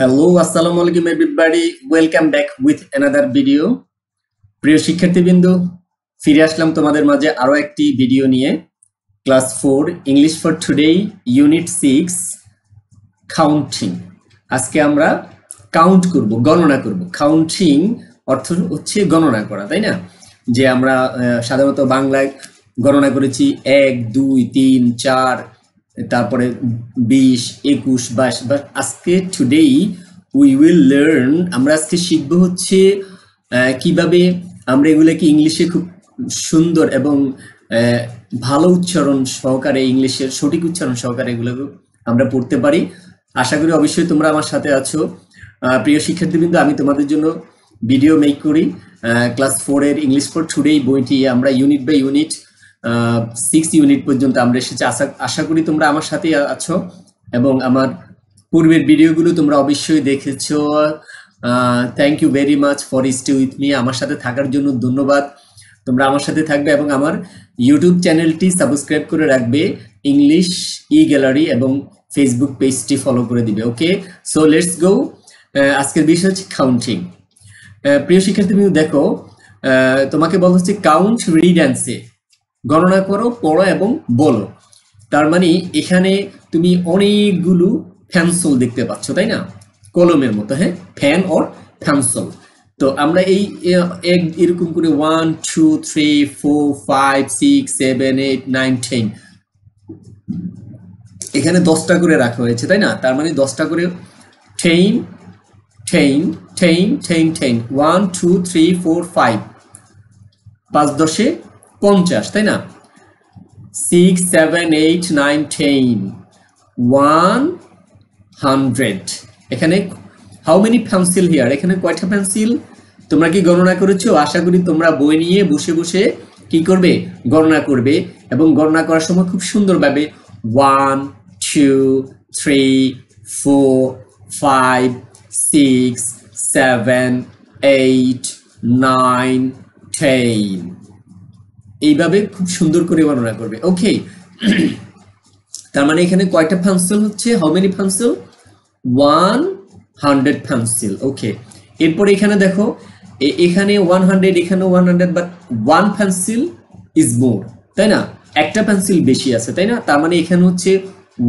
Hello, assalamu alaikum everybody. Welcome back with another video. প্রিয় শিক্ষার্থীবৃন্দু, ফিরে আসলাম তোমাদের মাঝে আরো একটি ভিডিও নিয়ে। Class 4 English for today unit 6 counting. আজকে আমরা কাউন্ট করব, গণনা করব। কাউন্টিং অর্থ হচ্ছে গণনা করা, তাই না? যে আমরা সাধারণত বাংলায় গণনা করেছি 1 2 3 4, তারপরে 20 21 22। বাট আজকে টুডে উই উইল লার্ন, আমরা আজকে শিখবো হচ্ছে কিভাবে আমরা এগুলোকে ইংলিশে খুব সুন্দর এবং ভালো উচ্চারণ সহকারে, ইংলিশের সঠিক উচ্চারণ সহকারে এগুলো আমরা পড়তে পারি। আশা করি অবশ্যই তোমরা আমার সাথে আছো। প্রিয় শিক্ষার্থীবৃন্দ, আমি তোমাদের জন্য ভিডিও মেক করি। ক্লাস 4 এর ইংলিশ ফর টুডে বইটি আমরা ইউনিট বাই ইউনিট 6 ইউনিট পর্যন্ত আমরা এসেছি। আশা করি তোমরা আমার সাথে আছো এবং আমার পূর্বের ভিডিওগুলো তোমরা অবশ্যই দেখেছো। Thank you very much for stay with me. আমার সাথে থাকার জন্য ধন্যবাদ। তোমরা আমার সাথে থাকবে এবং আমার ইউটিউব চ্যানেলটি সাবস্ক্রাইব করে রাখবে, ইংলিশ ই গ্যালারি, এবং ফেসবুক পেজটি ফলো করে দিবে। ওকে, সো লেটস গো। আজকের বিষয় হচ্ছে কাউন্টিং। প্রিয় শিক্ষার্থীবৃন্দ, দেখো, তোমাকে বলা হচ্ছে কাউন্ট, রিড অ্যান্ড সে। গণনা করো, পড়ো এবং বলো। তার মানে এখানে তুমি অনেকগুলো পেন্সিল দেখতে পাচ্ছ, তাই না? কলমের মতো, হ্যাঁ, ফ্যান অর পেন্সিল। তো আমরা এই এরকম করে 1 2 3 4 5 6 7 8 9 10 এখানে 10টা করে রাখা হয়েছে, তাই না? তার মানে 10টা করে 10 10 10 10 10 1 2 3 4 5 5 10 50, তাই না? 6 7 8 9 10 100। এখানে হাউ মেনি পেন্সিল হিয়ার? এখানে কয়টা পেন্সিল তোমরা কি গণনা করেছো? আশা করি তোমরা বই নিয়ে বসে বসে কি করবে? গণনা করবে। এবং গণনা করার সময় খুব সুন্দরভাবে 1 2 3 4 5 6 7 8 9 10 এইভাবে খুব সুন্দর করে গণনা করবে। ওকে, তার মানে এখানে কয়টা পেন্সিল হচ্ছে? How many pencil? 100 পেন্সিল। ওকে, এরপর এখানে দেখো, এখানে 100, এখানে 100, বাট 1 পেন্সিল ইজ মোর, তাই না? একটা পেন্সিল বেশি আছে, তাই না? তার মানে এখানে হচ্ছে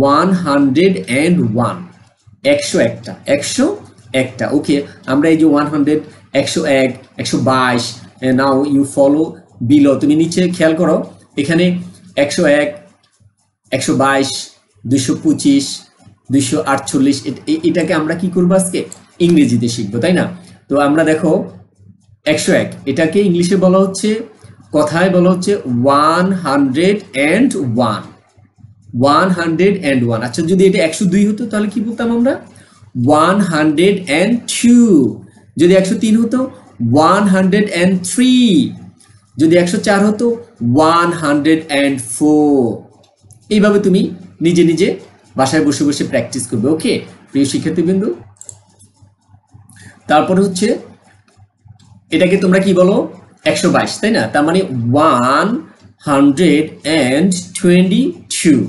101, 101টা, 101টা। ওকে, আমরা এই যে 100, 101, 122, নাও ইউ ফলো বিলো। তুমি নিচে খেয়াল করো, এখানে 101, 122, 225, 248, এটাকে আমরা কি করবো? আজকে ইংরেজিতে শিখবো, তাই না? তো আমরা দেখো 101, এটাকে ইংলিশে বলা হচ্ছে, কথায় বলা হচ্ছে 101, 101। আচ্ছা, যদি এটা 102 হতো তাহলে কি বলতাম আমরা? 102। যদি 103 হতো 103। যদি 104 হতো 104। এইভাবে তুমি নিজে নিজে বাসায় বসে বসে প্র্যাকটিস করবে। ওকে, প্রিয় শিক্ষার্থীবৃন্দ, তারপরে হচ্ছে এটাকে তোমরা কি বলো? 122, তাই না? তার মানে 122।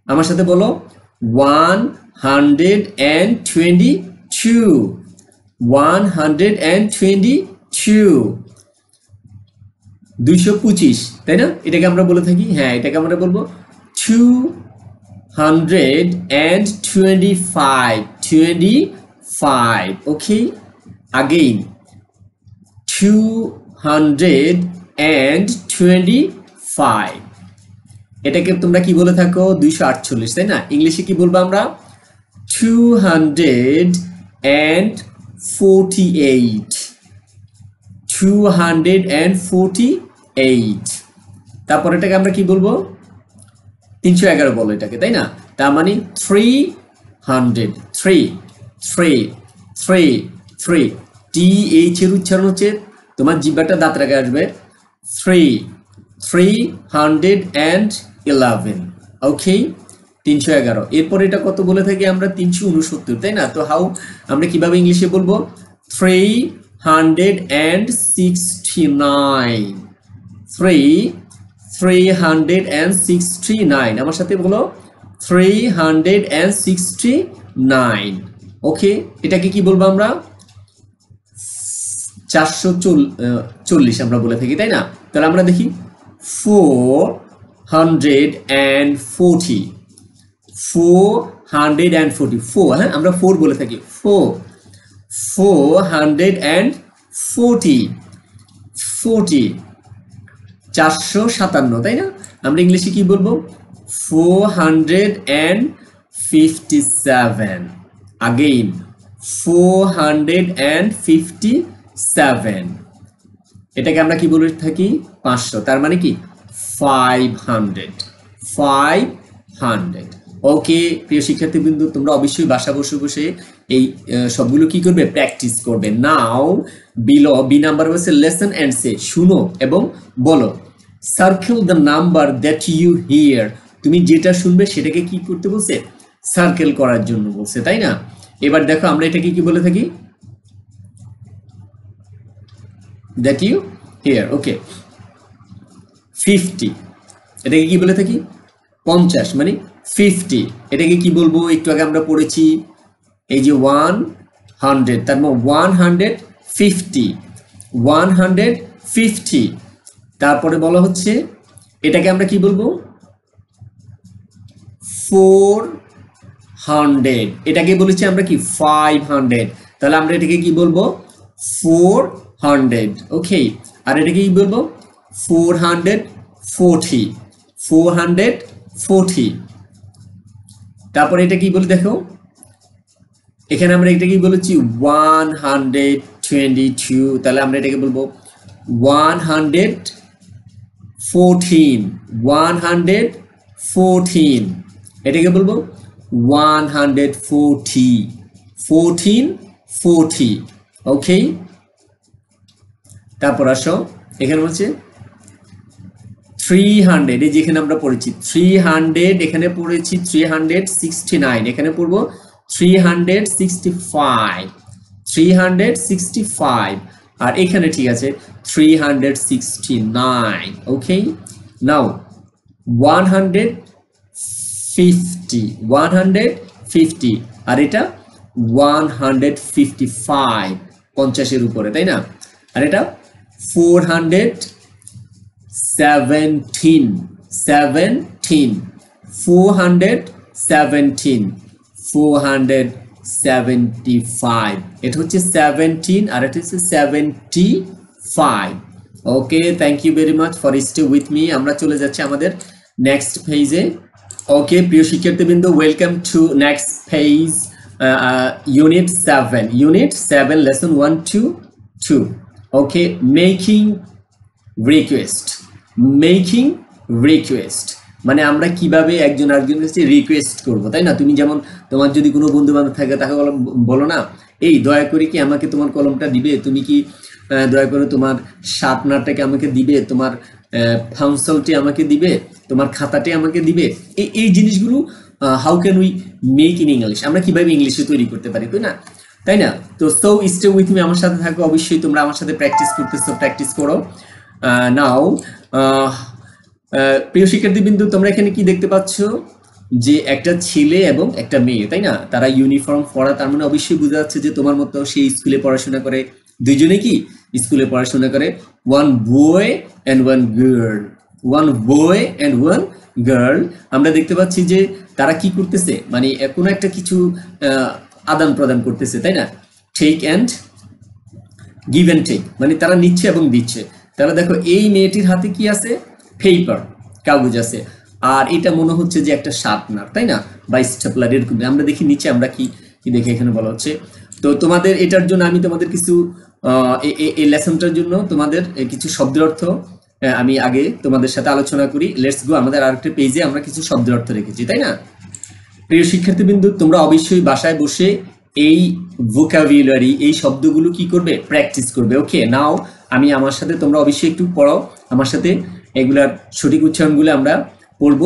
আমার সাথে বলো 122, 122, 225, তাই না? এটাকে আমরা বলে থাকি, হ্যাঁ, এটাকে আমরা বলবো 225। ওকে, again 225। এটাকে তোমরা কি বলে থাকো? 248, তাই না? ইংলিশে কি বলবো আমরা? 248। তারপর এটাকে আমরা কি বলবো? 311 বলো এটাকে, তাই না? তার মানে 300। টি এইচ এর উচ্চারণ হচ্ছে, তোমার জিহ্বাটা দাঁত রেখে আসবে, 311। ওকে, 311। এরপর এটা কত বলে থাকি আমরা? 369, তাই না? তো হাউ, আমরা কিভাবে ইংলিশে বলবো? 369। আমার সাথে বলো 369। ওকে, এটাকে কি বলবো আমরা? 440 আমরা বলে থাকি, তাই না? তাহলে আমরা দেখি 440, 4 হ্যাঁ, আমরা 4 বলে থাকি, 440, 457, তাই না? আমরা ইংলিশে কি বলবো? 457, again 457, এটাকে আমরা কি বলে থাকি? 500, তার মানে কি 500। ওকে প্রিয় শিক্ষার্থীবৃন্দ, তোমরা অবশ্যই বাসা বসে বসে এই সবগুলো কি করবে? প্র্যাকটিস করবে। নাও বিলো বি নাম্বার হচ্ছে লেসন এন্ড সে, শুনো এবং বলো। Circle the number that you hear, তুমি যেটা শুনবে সেটাকে কি করতে বলছে? সার্কেল করার জন্য বলছে, তাই না? এবার দেখো আমরা এটাকে কি বলে থাকি? That you here. ওকে, 50, এটাকে কি বলে থাকি? 50 মানে 50, এটাকে কি বলবো? একটু আগে আমরা পড়েছি এই যে 100, তার মানে 150, তারপরে বলা হচ্ছে এটাকে আমরা কি বলবো? 400, এটাকে বলেছি আমরা কি? 500, তাহলে আমরা এটাকে কি বলবো? 400। ওকে, আর এটাকে কি বলবো? 440, তারপরে এটা কি বলি দেখো, এখানে আমরা এটা কি বলেছি? 122, তাহলে আমরা এটাকে বলবো 114, এটাকে বলবো 140, ওকে। তারপর আসো এখানে বলছে 300, এই যেখানে আমরা পড়েছি 300, এখানে পড়েছি 369, এখানে পড়বো 365, আর এখানে ঠিক আছে 369। ওকে, নাও 150, আর এটা 155, 50-এর উপরে, তাই না? আর এটা 417, 475, এটা হচ্ছে 17 আর এটা হচ্ছে 75। Okay, thank you very much for stay with me. আমরা চলে যাচ্ছি আমাদের নেক্সট পেজে। ওকে প্রিয় শিক্ষার্থীবৃন্দ, welcome to next page, unit 7, lesson 1 to 2। Okay, making request মানে আমরা কিভাবে একজন আরেকজনের কাছে রিকোয়েস্ট করব, তাই না? তুমি যেমন তোমার যদি কোনো বন্ধু বান্ধব থাকে তাকে বলো না, এই দয়া করে কি আমাকে তোমার কলমটা দিবে, তুমি কি দয়া করে তোমার শার্পনারটাকে আমাকে দিবে, তোমার পেন্সিলটি আমাকে দিবে, তোমার খাতাটি আমাকে দিবে। এই জিনিসগুলো how can we make in English, আমরা কিভাবে ইংলিশে তৈরি করতে পারি, তাই না? তো স্টে উইথ মি, আমার সাথে থাকো। অবশ্যই তোমরা আমার সাথে প্র্যাকটিস করতেছো, প্র্যাকটিস করো। নাও প্রিয় শিক্ষার্থীবৃন্দ, তোমরা এখানে কি দেখতে পাচ্ছ? যে একটা ছেলে এবং একটা মেয়ে, তাই না? তারা ইউনিফর্ম পরা, তার মানে অবশ্যই বোঝা যাচ্ছে যে তোমার মতো সেই স্কুলে পড়াশোনা করে, দুইজনে কি স্কুলে পড়াশোনা করে। One boy and one girl. আমরা দেখতে পাচ্ছি যে তারা কি করতেছে, মানে কোনো একটা কিছু আদান প্রদান করতেছে, তাই না? Take and give and take, মানে তারা নিচ্ছে এবং দিচ্ছে। তাহলে দেখো এই মেয়েটির হাতে কি আছে? পেপার, কাগজ আছে, আর এটা মনে হচ্ছে যে একটা শার্পনার, তাই না? বা স্টেপলার, এরকম আমরা দেখি নিচে আমরা কি দেখে এখানে বলা হচ্ছে। তো তোমাদের এটার জন্য আমি তোমাদের কিছু এই লেসনটার জন্য তোমাদের কিছু শব্দের অর্থ আমি আগে তোমাদের সাথে আলোচনা করি। লেটস গো, আমাদের আরেকটা পেজে আমরা কিছু শব্দের অর্থ রেখেছি, তাই না? প্রিয় শিক্ষার্থীবৃন্দ, তোমরা অবশ্যই বাসায় বসে এই ভোকাবুলারি, এই শব্দগুলো কি করবে? প্র্যাকটিস করবে। ওকে, নাও আমি আমার সাথে, তোমরা অবশ্যই একটু পড়ো আমার সাথে, এগুলার সঠিক উচ্চারণগুলো আমরা পড়ব।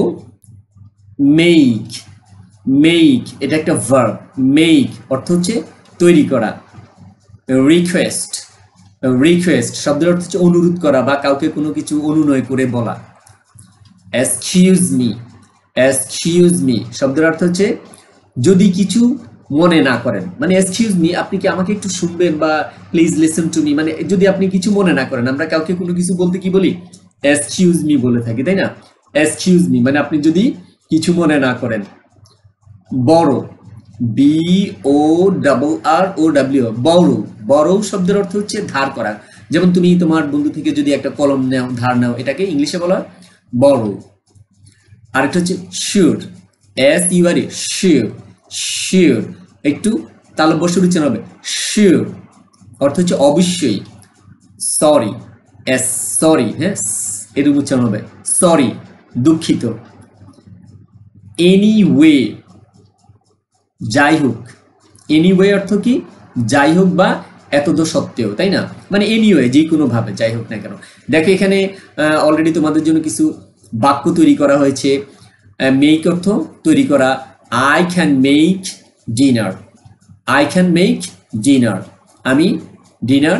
মেক, এটা একটা ভার্ব। মেক অর্থ হচ্ছে তৈরি করা। রিকোয়েস্ট শব্দের অর্থ হচ্ছে অনুরোধ করা বা কাউকে কোনো কিছু অনুনয় করে বলা। এক্সকিউজ মি শব্দের অর্থ হচ্ছে যদি কিছু মনে না করেন, মানে এক্সকিউজ মি আপনি কি আমাকে একটু শুনবেন, বা প্লিজ লিসেন টু মি, মানে যদি আপনি কিছু মনে না করেন, আমরা কাউকে কোনো কিছু বলতে কি বলি, এক্সকিউজ মি বলে থাকি, তাই না? এক্সকিউজ মি মানে আপনি যদি কিছু মনে না করেন। বড়, বি ও ডাবল আর ও ডাব্লিউ, বড়। বড় শব্দের অর্থ হচ্ছে ধার করা। যেমন তুমি তোমার বন্ধু থেকে যদি একটা কলম নাও, ধার নাও, এটাকে ইংলিশে বলা হয় বড়। আরেকটা হচ্ছে sure, S U R E, sure. Sure একটু তালব্য উচ্চারণ হবে, শিওর অর্থ হচ্ছে অবশ্যই। সরি, এস সরি, হ্যাঁ এরকম উচ্চারণ হবে, সরি দুঃখিত। এনিওয়ে যাই হোক, এনিওয়ে অর্থ কি, যাই হোক বা এতদ সত্ত্বেও, তাই না? মানে এনিওয়ে যে কোনো ভাবে যাই হোক না কেন। দেখো এখানে অলরেডি তোমাদের জন্য কিছু বাক্য তৈরি করা হয়েছে। মেক অর্থ তৈরি করা, I can make dinner, I can make dinner, আমি ডিনার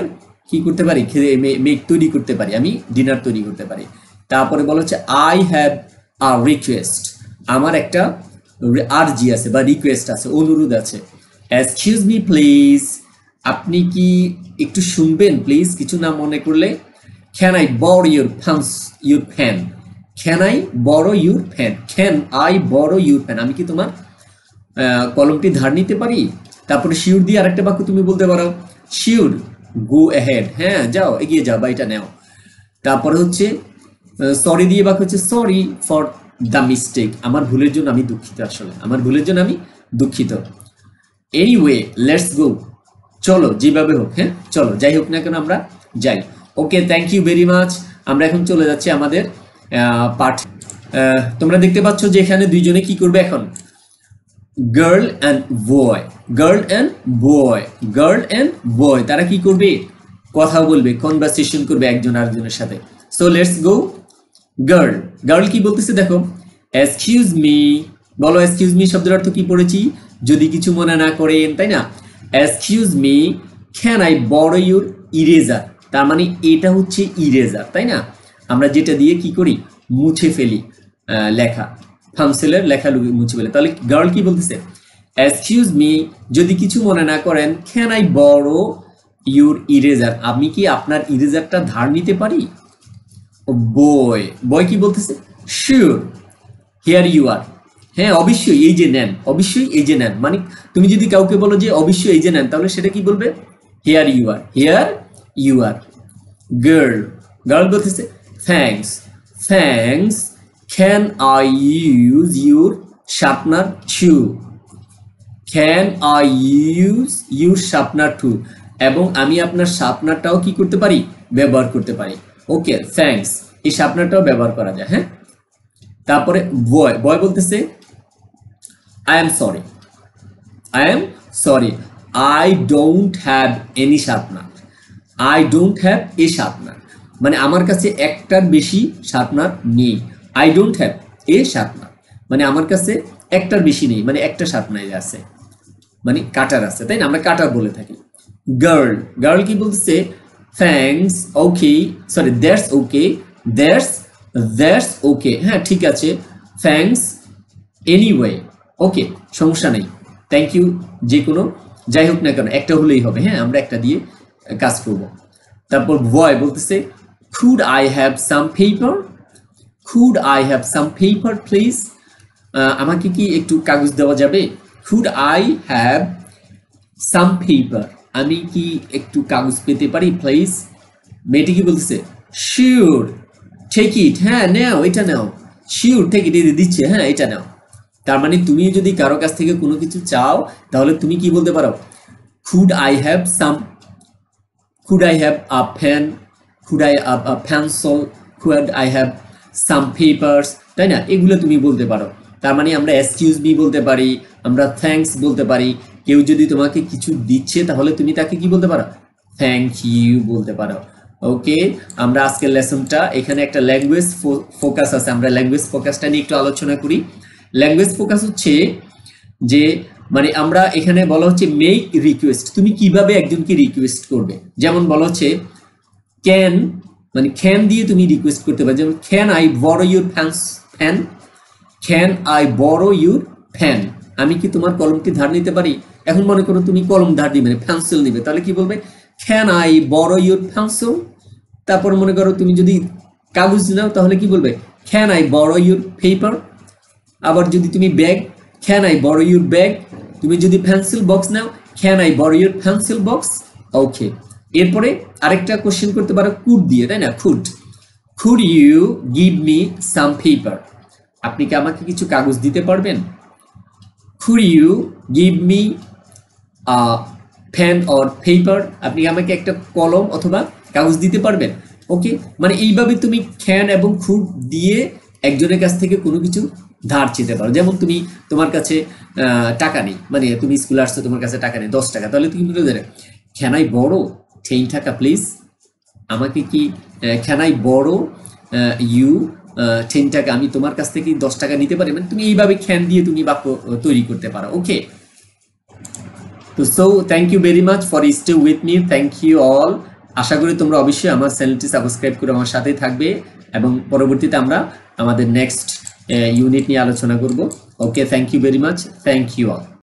কি করতে পারি, মেক তৈরি করতে পারি, আমি ডিনার তৈরি করতে পারি। তারপরে বলা হচ্ছে আই হ্যাভ আ রিকোয়েস্ট, আমার একটা আরজি আছে বা রিকোয়েস্ট আছে, অনুরোধ আছে। এক্সকিউজ মি প্লিজ, আপনি কি একটু শুনবেন প্লিজ, কিছু না মনে করলে। Can I borrow your fan, can I borrow your fan, can I borrow your fan, আমি কি তোমার কলমটি ধার নিতে পারি। তারপরে শিওর দিয়ে আরেকটা বাক্য তুমি বলতে পারো, শিওর গো অ্যাহেড, হ্যাঁ যাও এগিয়ে যাও বা এটা নেও। তারপরে হচ্ছে সরি দিয়ে বাক্য হচ্ছে সরি ফর দ্য মিস্টেক, আমার ভুলের জন্য আমি দুঃখিত, আসলে আমার ভুলের জন্য আমি দুঃখিত। এনিওয়ে লেটস গো, চলো যেভাবে হোক, হ্যাঁ চলো যাই হোক না কেন আমরা যাই। ওকে, থ্যাংক ইউ ভেরি মাচ। আমরা এখন চলে যাচ্ছি আমাদের পাঠ। তোমরা দেখতে পাচ্ছ যে এখানে দুইজনে কি করবে এখন, girl and boy, girl and boy, girl and boy তারা কি করবে, কথা বলবে, কনভারসেশন করবে একজন আরেকজনের সাথে। So let's go. Girl, girl কি বলতেছে দেখো, এক্সকিউজ মি, বলো এক্সকিউজ মি শব্দের অর্থ কি পড়েছি, যদি কিছু মনে না করেন, তাই না? Excuse me can I borrow your eraser, তার মানে এটা হচ্ছে ইরেজার, তাই না? আমরা যেটা দিয়ে কি করি, মুছে ফেলি লেখা, ফার্মসেলের লেখা মুছে ফেলে। তাহলে গার্ল কি বলতেছে, এক্সকিউজ মি যদি কিছু মনে না করেন, can I borrow your eraser, আমি কি আপনার ইরেজারটা ধার নিতে পারি। বয়, বয় কি বলতেছে, শিওর হিয়ার ইউ আর, হ্যাঁ অবশ্যই এই যে নেন, অবশ্যই এই যে নেন, মানে তুমি যদি কাউকে বলো যে অবশ্যই এই যে নেন, তাহলে সেটা কি বলবে, here you are, here you are. Girl, girl বলতেছে thanks, thanks can I use your sharpener too, can I use your sharpener too, এবং আমি আপনার শার্পনারটাও কি করতে পারি, ব্যবহার করতে পারি। ওকে থ্যাঙ্কস, এই শার্পনারটাও ব্যবহার করা যায়, হ্যাঁ। তারপরে বয়, বয় বলতেছে I am sorry, I am sorry I don't have any sharpener, I don't have a sharpener, মানে আমার কাছে একটার বেশি শার্পনার নেই। I don't have a sharpener মানে আমার কাছে একটার বেশি নেই, মানে একটা শার্পনার আছে, মানে কাটার আছে, তাই না? আমরা কাটার বলে থাকি। গার্ল, গার্ল কি বলতেছে, thanks okay, sorry that's okay, that's okay, হ্যাঁ ঠিক আছে, থ্যাঙ্কস এনিওয়ে, ওকে সমস্যা নেই, থ্যাংক ইউ যে কোনো, যাই হোক না কেন একটা হলেই হবে, হ্যাঁ আমরা একটা দিয়ে কাজ করব। তারপর বয় বলতেছে could I have some paper, could I have some paper please, আমাকে কি একটু কাগজ দেওয়া যাবে। Could I have some paper, আমি কি একটু কাগজ পেতে পারি প্লিজ। মেয়েটি কি বলতেছে শিওর টেক ইট, হ্যাঁ নাও এটা নাও, শিওর টেক ইট, দিচ্ছে, হ্যাঁ এটা নাও। তার মানে তুমি যদি কারো কাছ থেকে কোনো কিছু চাও, তাহলে তুমি কি বলতে পারো, could I have some, could I have a pen, could I have a pencil, could I have some papers, তাই না? এগুলো তুমি বলতে পারো। তার মানে আমরা এক্সকিউজ মি বলতে পারি, আমরা থ্যাঙ্কস বলতে পারি। কেউ যদি তোমাকে কিছু দিচ্ছে, তাহলে তুমি তাকে কি বলতে পারো, থ্যাংক ইউ বলতে পারো। ওকে, আমরা আজকের লেসনটা এখানে একটা ল্যাঙ্গুয়েজ ফোকাস আছে, আমরা ল্যাঙ্গুয়েজ ফোকাসটা নিয়ে একটু আলোচনা করি। ল্যাঙ্গুয়েজ ফোকাস হচ্ছে যে মানে আমরা এখানে বলা হচ্ছে মেক রিকোয়েস্ট, তুমি কিভাবে একজনকে রিকোয়েস্ট করবে। যেমন বলা হচ্ছে ক্যান, মানে ক্যান দিয়ে তুমি রিকোয়েস্ট করতে পারো, যেমন can I borrow your fan, can I borrow your fan, আমি কি তোমার কলমটি ধার নিতে পারি। এখন মনে করো তুমি কলম ধার দিবে পেন্সিল নিবে, তাহলে কি বলবে can I borrow your pencil. তারপর মনে করো তুমি যদি কাগজ নাও তাহলে কি বলবে can I borrow your paper. আবার যদি তুমি bag, can I borrow your bag. তুমি যদি পেন্সিল বক্স নাও, can I borrow your pencil box. Okay, এরপরে আরেকটা কোশ্চেন করতে পারো কুড দিয়ে, তাই না? Could you give me some paper, আপনি কি আমাকে কিছু কাগজ দিতে পারবেন? Could you give me pen or paper, আপনি আমাকে একটা কলম অথবা কাগজ দিতে পারবেন। ওকে, মানে এইভাবে তুমি ক্যান এবং কুড দিয়ে একজনের কাছ থেকে কোনো কিছু ধার চেতে পারো। যেমন তুমি, তোমার কাছে টাকা নেই, মানে তুমি স্কুলে আসছো, তোমার কাছে টাকা নেই 10 টাকা, তাহলে তুমি বলে দেবে ক্যান আই বড়ো 10 টাকা প্লিজ, আমাকে কি ক্যান আই বড়ো ইউ 10 টাকা, আমি তোমার কাছ থেকে 10 টাকা নিতে পারি। মানে তুমি এইভাবে ক্যান দিয়ে তুমি বাক্য তৈরি করতে পারো। ওকে, তো so thank you very much for stay with me, thank you all. আশা করি তোমরা অবশ্যই আমার চ্যানেলটি সাবস্ক্রাইব করে আমার সাথেই থাকবে এবং পরবর্তীতে আমরা আমাদের নেক্সট ইউনিট নিয়ে আলোচনা করব। Okay, thank you very much, thank you all.